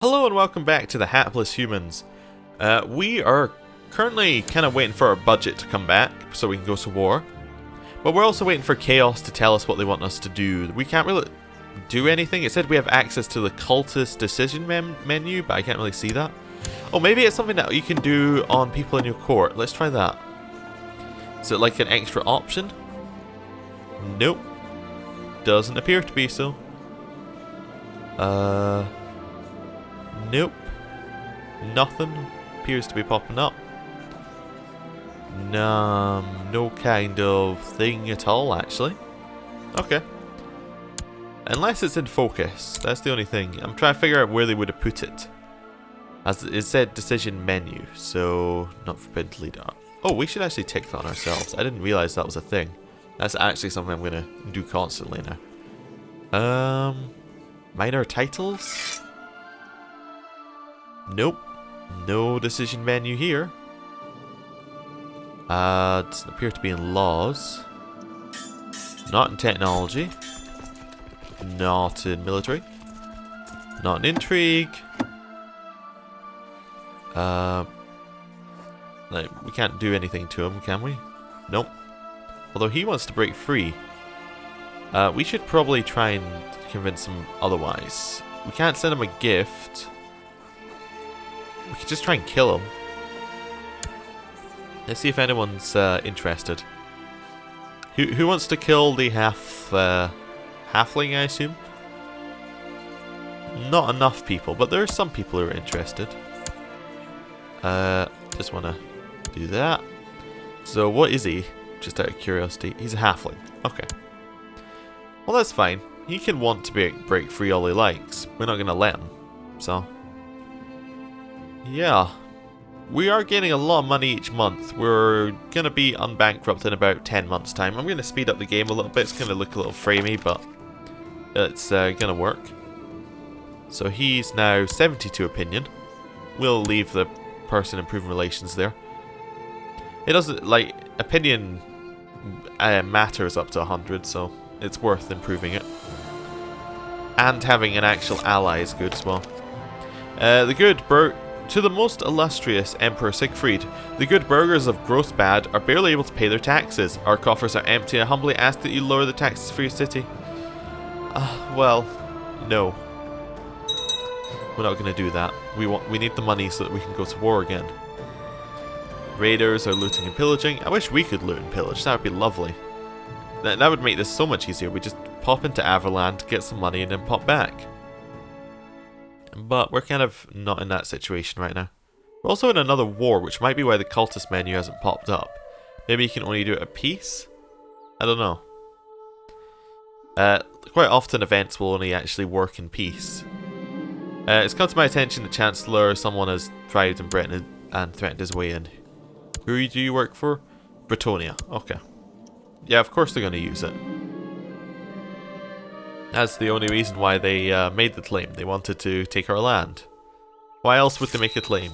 Hello and welcome back to the Hapless Humans. We are currently kind of waiting for our budget to come back so we can go to war. But we're also waiting for Chaos to tell us what they want us to do. We can't really do anything. It said we have access to the cultist decision menu, but I can't really see that. Oh, maybe it's something that you can do on people in your court. Let's try that. Is it like an extra option? Nope. Doesn't appear to be so. Nope. Nothing appears to be popping up. No kind of thing at all, actually. Okay. Unless it's in focus. That's the only thing. I'm trying to figure out where they would have put it. As it said decision menu, so not forbidden to lead up. Oh, we should actually tick that on ourselves. I didn't realize that was a thing. That's actually something I'm going to do constantly now. Minor titles? Nope. No decision menu here. Doesn't appear to be in laws. Not in technology. Not in military. Not in intrigue. Like, we can't do anything to him, can we? Nope. Although he wants to break free. We should probably try and convince him otherwise. We can't send him a gift. We could just try and kill him. Let's see if anyone's interested. Who wants to kill the halfling, I assume? Not enough people, but there are some people who are interested. Just want to do that. So what is he? Just out of curiosity. He's a halfling. Okay. Well, that's fine. He can want to break free all he likes. We're not going to let him. So... yeah, we are gaining a lot of money each month. We're going to be unbankrupt in about 10 months' time. I'm going to speed up the game a little bit. It's going to look a little framey, but it's going to work. So he's now 72 opinion. We'll leave the person improving relations there. It doesn't, like, opinion matters up to 100, so it's worth improving it. And having an actual ally is good as well. To the most illustrious Emperor Siegfried, the good burghers of Grossbad are barely able to pay their taxes. Our coffers are empty. I humbly ask that you lower the taxes for your city. Well, no. We're not going to do that. We need the money so that we can go to war again. Raiders are looting and pillaging. I wish we could loot and pillage. That would be lovely. That would make this so much easier. We just pop into Averland, get some money, and then pop back. But we're kind of not in that situation right now. We're also in another war, which might be why the cultist menu hasn't popped up. Maybe you can only do it at peace? I don't know. Quite often events will only actually work in peace. It's come to my attention that Chancellor, someone has thrived in Britain and threatened his way in. Who do you work for? Bretonia. Okay. Yeah, of course they're going to use it. That's the only reason why they made the claim. They wanted to take our land. Why else would they make a claim?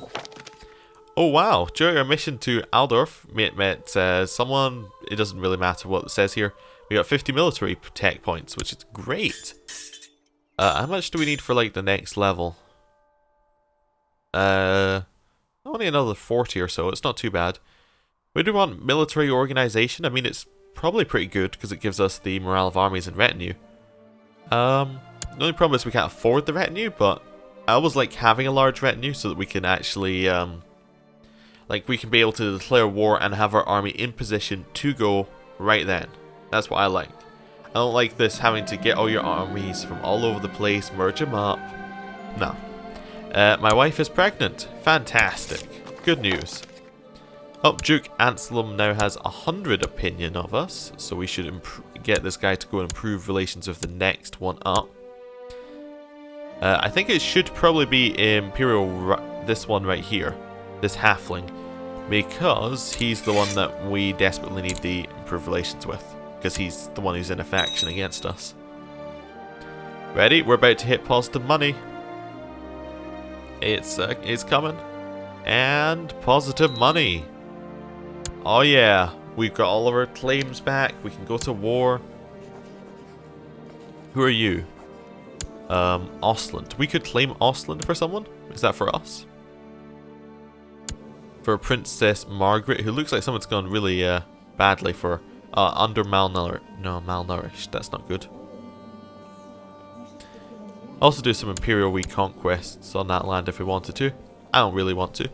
Oh wow, during our mission to Aldorf, met someone, it doesn't really matter what it says here. We got 50 military tech points, which is great. How much do we need for like the next level? Only another 40 or so, it's not too bad. We do want military organization. I mean, it's probably pretty good because it gives us the morale of armies and retinue. The only problem is we can't afford the retinue, but I always like having a large retinue so that we can actually, like we can be able to declare war and have our army in position to go right then. That's what I like. I don't like this having to get all your armies from all over the place, merge them up. No. My wife is pregnant. Fantastic. Good news. Oh, Duke Anselm now has 100 opinion of us, so we should get this guy to go and improve relations with the next one up. I think it should probably be Imperial, this one right here, this halfling, because he's the one that we desperately need the improved relations with, because he's the one who's in a faction against us. Ready? We're about to hit positive money. It's coming. And positive money. Oh yeah, we've got all of our claims back. We can go to war. Who are you? Ostland. We could claim Ostland for someone? Is that for us? For Princess Margaret, who looks like someone's gone really badly for malnourished. That's not good. Also do some Imperial reconquests on that land if we wanted to. I don't really want to.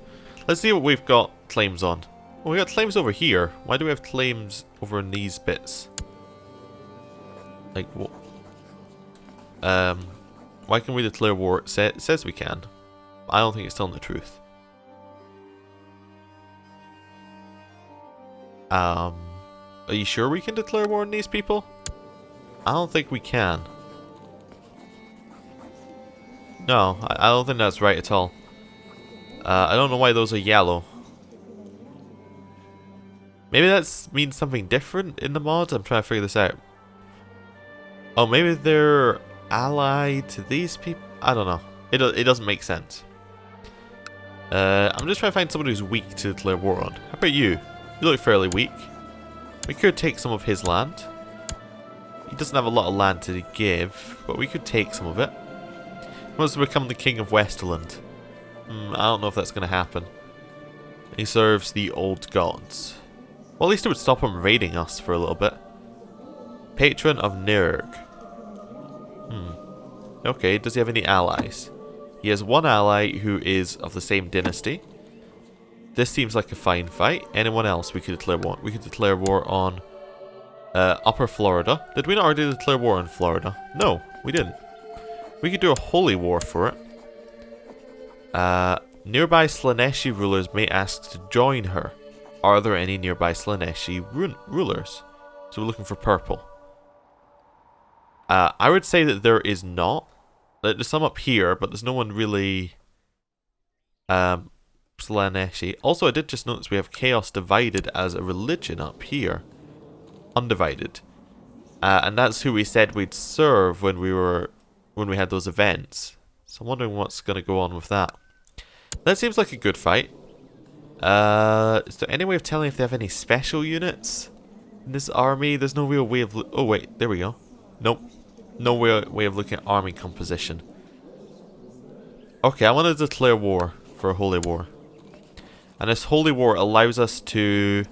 Let's see what we've got claims on. Well, we got claims over here. Why do we have claims over in these bits? Like what? Why can we declare war? It says we can. I don't think it's telling the truth. Are you sure we can declare war on these people? I don't think we can. No, I don't think that's right at all. I don't know why those are yellow. Maybe that means something different in the mod? I'm trying to figure this out. Oh, maybe they're allied to these people? I don't know. It doesn't make sense. I'm just trying to find someone who's weak to declare war on. How about you? You look fairly weak. We could take some of his land. He doesn't have a lot of land to give, but we could take some of it. He wants to become the king of Westerland. I don't know if that's going to happen. He serves the old gods. Well, at least it would stop him raiding us for a little bit. Patron of Nurg. Okay, does he have any allies? He has one ally who is of the same dynasty. This seems like a fine fight. Anyone else we could declare war on? We could declare war on Upper Florida. Did we not already declare war on Florida? No, we didn't. We could do a holy war for it. Nearby Slaneshi rulers may ask to join her. Are there any nearby Slaneshi rulers? So we're looking for purple. I would say that there is not. There's some up here, but there's no one really Slaneshi. Also, I did just notice we have Chaos divided as a religion up here. Undivided. And that's who we said we'd serve when we had those events. So I'm wondering what's going to go on with that. That seems like a good fight. Is there any way of telling if they have any special units in this army? There's no real way of... Oh, wait. There we go. Nope. No way of looking at army composition. Okay, I want to declare war for a holy war. And this holy war allows us to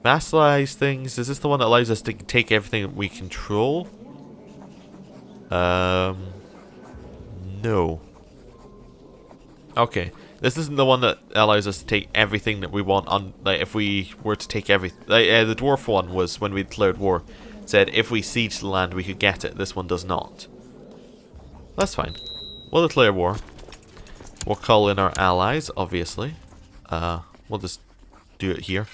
vassalize things. Is this the one that allows us to take everything that we control? No. Okay. This isn't the one that allows us to take everything that we want on, like, if we were to take everything. Like, the dwarf one was when we declared war. Said if we siege the land we could get it. This one does not. That's fine. We'll declare war. We'll call in our allies, obviously. We'll just do it here.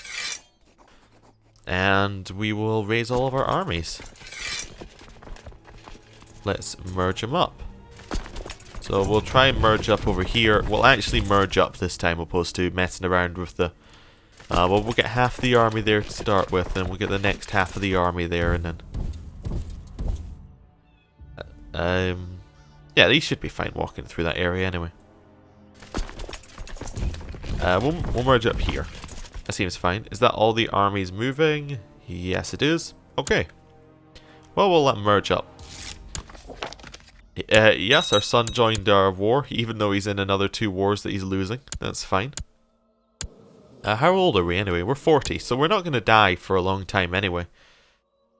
And we will raise all of our armies. Let's merge them up. So we'll try and merge up over here. We'll actually merge up this time opposed to messing around with the... well, we'll get half the army there to start with, and we'll get the next half of the army there, and then... yeah, these should be fine walking through that area anyway. We'll merge up here. That seems fine. Is that all the armies moving? Yes, it is. Okay. Well, we'll let them merge up. Yes, our son joined our war, even though he's in another 2 wars that he's losing. That's fine. How old are we anyway? We're 40, so we're not going to die for a long time anyway.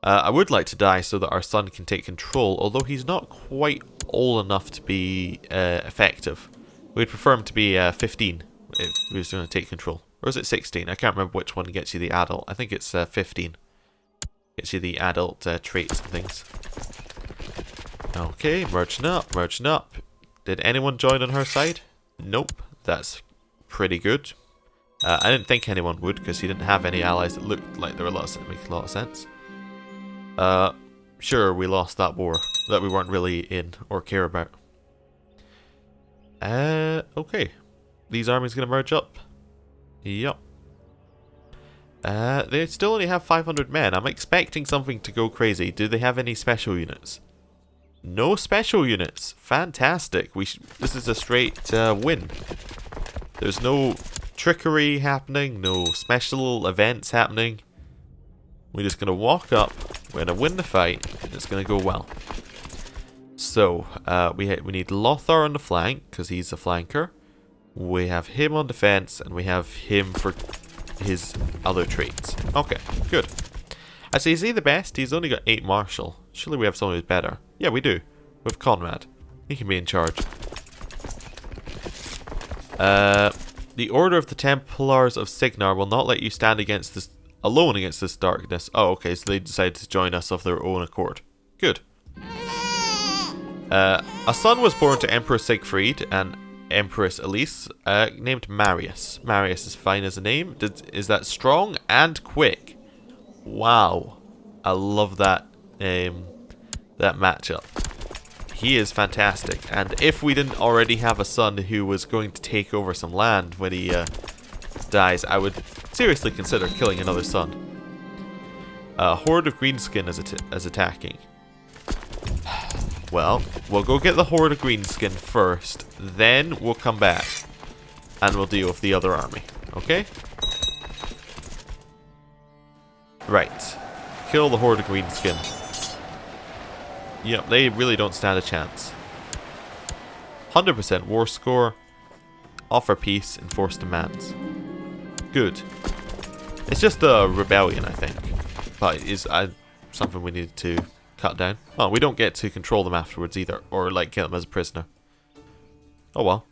I would like to die so that our son can take control, although he's not quite old enough to be effective. We'd prefer him to be 15 if he was going to take control. Or is it 16? I can't remember which one gets you the adult. I think it's 15. Gets you the adult traits and things. Okay, merging up, merging up. Did anyone join on her side? Nope, that's pretty good. I didn't think anyone would because he didn't have any allies that looked like they were make a lot of sense. Sure, we lost that war that we weren't really in or care about. Okay. These armies gonna merge up? Yup. They still only have 500 men. I'm expecting something to go crazy. Do they have any special units? No special units. Fantastic. This is a straight win. There's no trickery happening, no special events happening. We're just going to walk up, we're going to win the fight, and it's going to go well. So, we need Lothar on the flank, because he's a flanker. We have him on defense, and we have him for his other traits. Okay, good. I say, is he the best? He's only got 8 martial. Surely we have someone who's better. Yeah, we do. With Conrad. He can be in charge. The Order of the Templars of Signar will not let you stand against this alone against this darkness. Oh, okay, so they decided to join us of their own accord. Good. A son was born to Emperor Siegfried and Empress Elise, named Marius. Marius is fine as a name. Is that strong and quick? Wow. I love that that matchup. He is fantastic, and if we didn't already have a son who was going to take over some land when he dies, I would seriously consider killing another son. A horde of greenskin is attacking. Well, we'll go get the horde of greenskin first, then we'll come back and we'll deal with the other army, okay? Right. Kill the horde of greenskin. Yep, they really don't stand a chance. 100% war score. Offer peace, enforce demands. Good. It's just the rebellion, I think. But it is something we need to cut down. Oh, we don't get to control them afterwards either. Or, like, kill them as a prisoner. Oh well.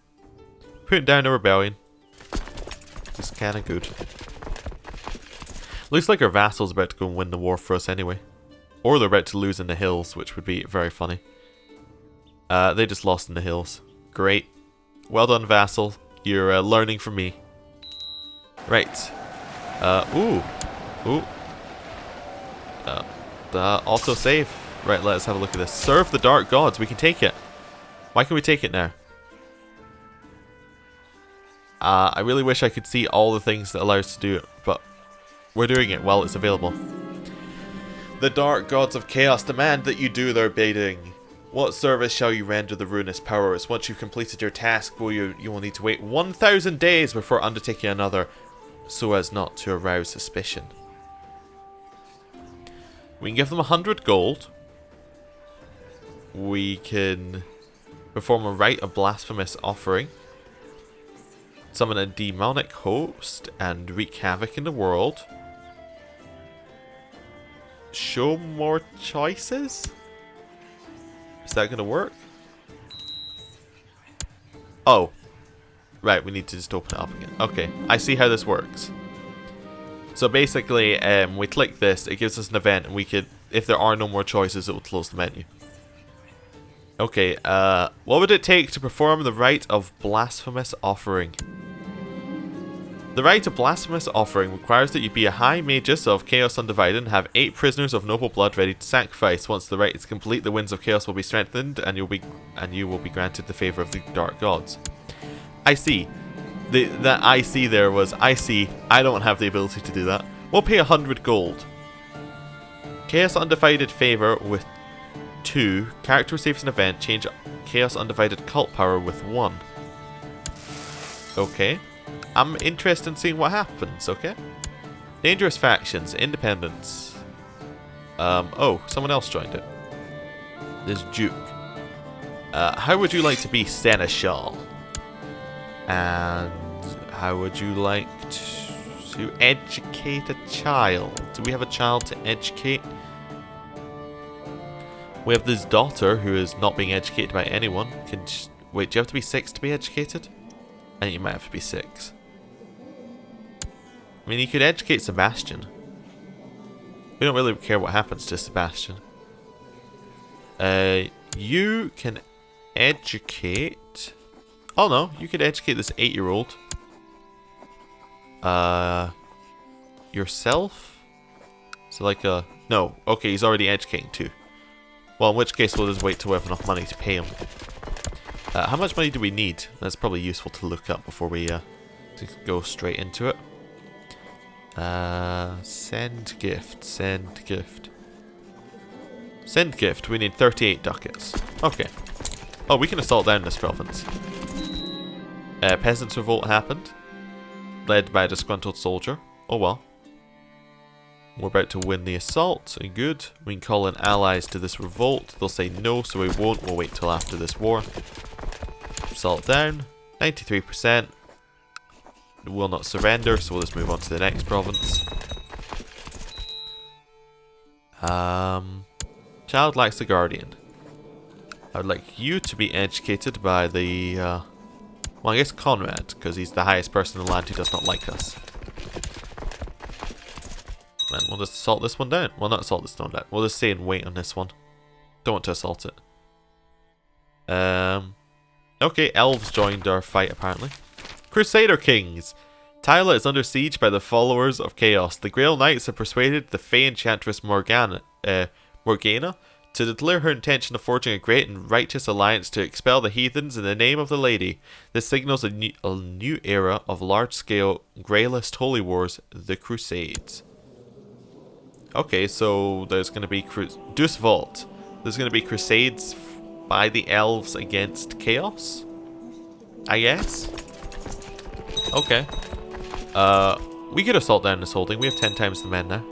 Putting down a rebellion. Just kinda good. Looks like our vassal's about to go and win the war for us anyway. Or they're about to lose in the hills, which would be very funny. They just lost in the hills. Great. Well done, vassal. You're learning from me. Right. Ooh. Auto save. Right, let's have a look at this. Serve the dark gods. We can take it. Why can we take it now? I really wish I could see all the things that allow us to do it, but we're doing it while it's available. The dark gods of chaos demand that you do their bidding. What service shall you render the ruinous powers? Once you've completed your task, you will need to wait 1,000 days before undertaking another, so as not to arouse suspicion. We can give them 100 gold. We can perform a rite of blasphemous offering. Summon a demonic host and wreak havoc in the world. Show more choices? Is that going to work? Oh. Right, we need to just open it up again. Okay, I see how this works. So basically, we click this, it gives us an event, and we could, if there are no more choices, it will close the menu. Okay, what would it take to perform the rite of blasphemous offering? The rite of blasphemous offering requires that you be a high magus of Chaos Undivided and have 8 prisoners of noble blood ready to sacrifice. Once the rite is complete, the winds of chaos will be strengthened, and you will be granted the favor of the dark gods. I see. That I see there was I see. I don't have the ability to do that. We'll pay 100 gold. Chaos Undivided favor with 2. Character receives an event. Change Chaos Undivided cult power with 1. Okay. I'm interested in seeing what happens, okay? Dangerous factions, independence. Oh, someone else joined it. This Duke. How would you like to be Seneschal? And how would you like to educate a child? Do we have a child to educate? We have this daughter who is not being educated by anyone. Wait, do you have to be 6 to be educated? I think you might have to be 6. I mean, you could educate Sebastian. We don't really care what happens to Sebastian. You can educate... Oh no, you could educate this 8-year-old. Yourself? So like a... No, okay, he's already educating 2. Well, in which case we'll just wait till we have enough money to pay him. How much money do we need? That's probably useful to look up before we to go straight into it. Send gift, send gift. Send gift, we need 38 ducats. Okay. Oh, we can assault down this province. Peasants' revolt happened. Led by a disgruntled soldier. Oh well. We're about to win the assault. Good. We can call in allies to this revolt. They'll say no, so we won't. We'll wait till after this war. Assault down. 93%. Will not surrender, so we'll just move on to the next province. Child likes the Guardian. I would like you to be educated by the, well, I guess Conrad, because he's the highest person in the land who does not like us. Then we'll just assault this one down. Well, not assault this one down. We'll just stay and wait on this one. Don't want to assault it. Okay, elves joined our fight apparently. Crusader Kings! Tyla is under siege by the followers of Chaos. The Grail Knights have persuaded the Fey Enchantress Morgana to declare her intention of forging a great and righteous alliance to expel the heathens in the name of the Lady. This signals a new era of large-scale Grailist holy wars, the Crusades. Okay, so there's going to be Deuce Vault. There's going to be crusades by the elves against Chaos, I guess. Okay. We could assault down this holding. We have 10 times the men now.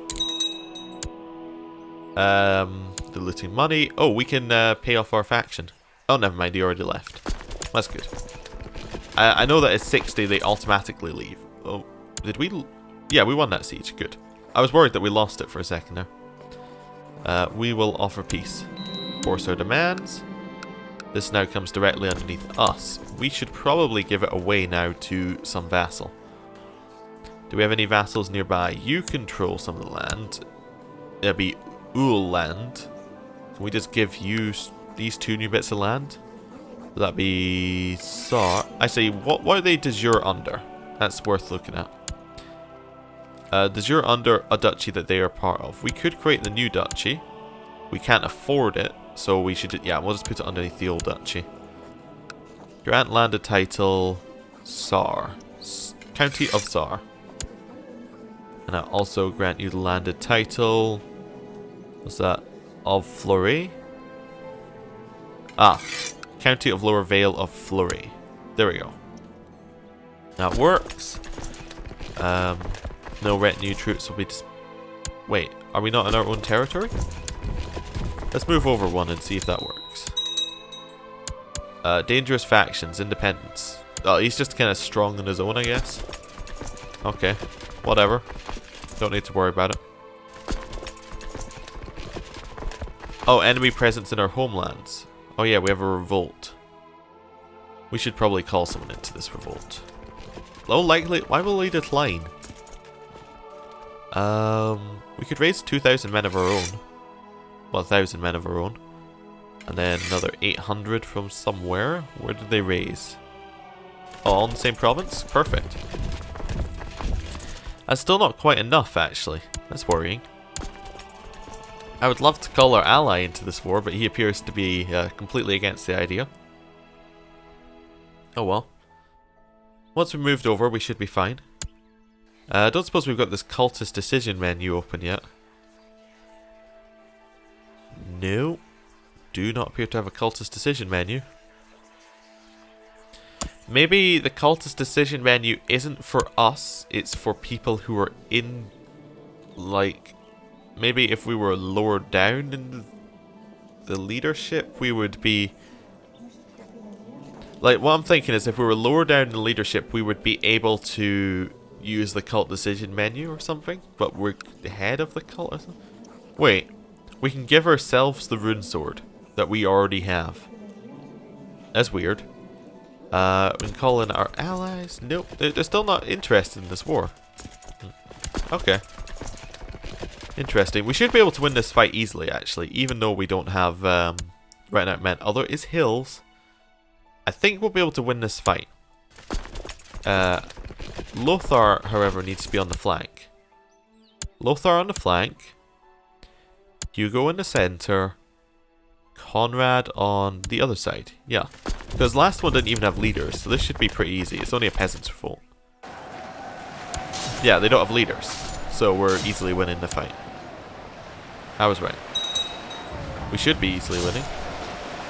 The looting money. Oh, we can pay off our faction. Oh, never mind. He already left. That's good. I know that at 60 they automatically leave. Oh, did we? Yeah, we won that siege. Good. I was worried that we lost it for a second there. We will offer peace. Force our demands. This now comes directly underneath us. We should probably give it away now to some vassal. Do we have any vassals nearby? You control some of the land. It'll be Ul land. Can we just give you these 2 new bits of land? Will that be Sar? I say, what are they de jure under? That's worth looking at. De jure under a duchy that they are part of. We could create the new duchy. We can't afford it, so we should, yeah, we'll just put it underneath the old duchy. Grant landed title Sar. County of Sar. And I also grant you the landed title. What's that? Of Fleury? Ah. County of Lower Vale of Fleury. There we go. That works. No retinue troops will be wait, are we not in our own territory? Let's move over one and see if that works. Dangerous factions, independence. Oh, he's just kind of strong on his own, I guess. Okay, whatever. Don't need to worry about it. Oh, enemy presence in our homelands. Oh yeah, we have a revolt. We should probably call someone into this revolt. Low likely. Why will they decline? We could raise 2,000 men of our own. Well, 1,000 men of our own. And then another 800 from somewhere. Where did they raise? All in the same province? Perfect. That's still not quite enough, actually. That's worrying. I would love to call our ally into this war, but he appears to be completely against the idea. Oh well. Once we moved over, we should be fine. I don't suppose we've got this cultist decision menu open yet. No. Do not appear to have a cultist decision menu. Maybe the cultist decision menu isn't for us, it's for people who are in, like, maybe if we were lower down in the leadership, we would be, like, what I'm thinking is if we were lower down in the leadership, we would be able to use the cult decision menu or something, but we're ahead of the cult or something. Wait, we can give ourselves the rune sword that we already have. That's weird. We can call in our allies. Nope, they're still not interested in this war. Okay. Interesting. We should be able to win this fight easily, actually, even though we don't have right now men. Although it is hills, I think we'll be able to win this fight. Lothar, however, needs to be on the flank. Lothar on the flank. Hugo in the center. Conrad on the other side. Yeah. Because last one didn't even have leaders, so this should be pretty easy. It's only a peasant's revolt. Yeah, they don't have leaders, so we're easily winning the fight. I was right. We should be easily winning.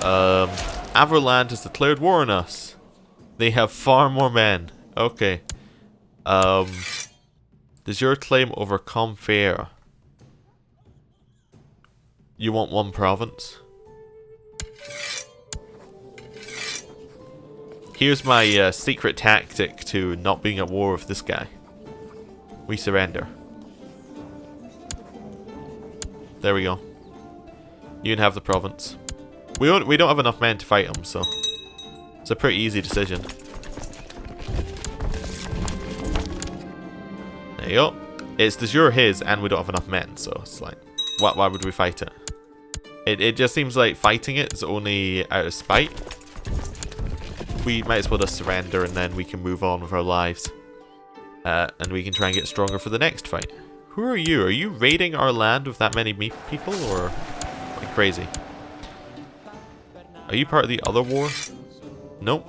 Averland has declared war on us. They have far more men. Okay. Does your claim over Comfair? You want one province? Here's my secret tactic to not being at war with this guy. We surrender. There we go. You can have the province. We don't have enough men to fight him, so it's a pretty easy decision. There you go. It's de jure his, and we don't have enough men, so it's like, why would we fight it? It just seems like fighting it is only out of spite. We might as well just surrender, and then we can move on with our lives. And we can try and get stronger for the next fight. Who are you? Are you raiding our land with that many people, or like crazy? Are you part of the other war? Nope.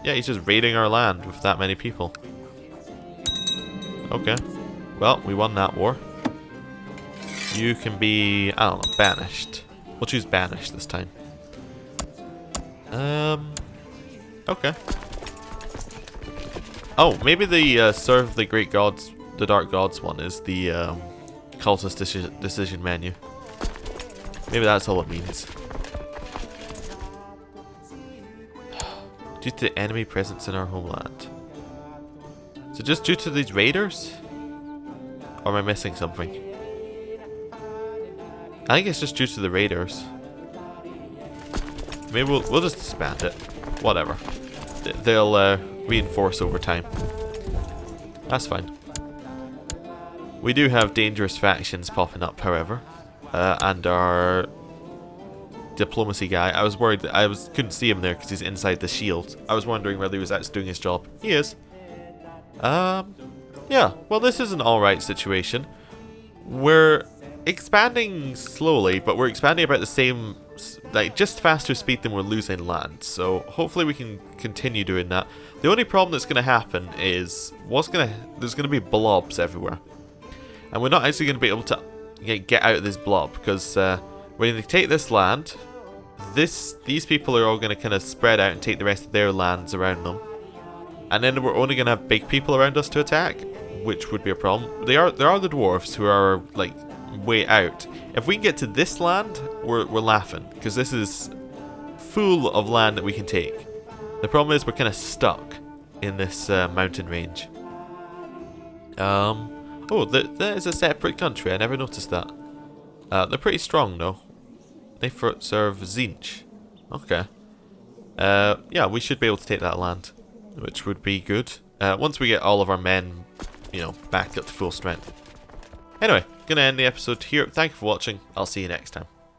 Yeah, he's just raiding our land with that many people. Okay. Well, we won that war. You can be, I don't know, banished. We'll choose banished this time. Okay. Oh, maybe the serve the great gods, the dark gods one is the cultist decision menu. Maybe that's all it means. Due to the enemy presence in our homeland. So just due to these raiders? Or am I missing something? I think it's just due to the raiders. Maybe we'll just disband it. Whatever. They'll reinforce over time. That's fine. We do have dangerous factions popping up, however. And our diplomacy guy, I was worried that couldn't see him there because he's inside the shield. I was wondering whether he was actually doing his job. He is. Yeah, well, this is an alright situation. We're expanding slowly, but we're expanding about the same, like, just faster speed than we're losing land. So hopefully we can continue doing that. The only problem that's going to happen is there's going to be blobs everywhere. And we're not actually going to be able to get out of this blob because when they take this land, these people are all going to kind of spread out and take the rest of their lands around them. And then we're only going to have big people around us to attack, which would be a problem. There are the dwarves who are, like, way out. If we can get to this land, we're laughing, because this is full of land that we can take. The problem is we're kind of stuck in this mountain range. Oh, that is a separate country. I never noticed that. They're pretty strong, though. They serve Zinch. Okay. Yeah, we should be able to take that land, which would be good. Once we get all of our men, back up to full strength. Anyway, gonna end the episode here. Thank you for watching. I'll see you next time.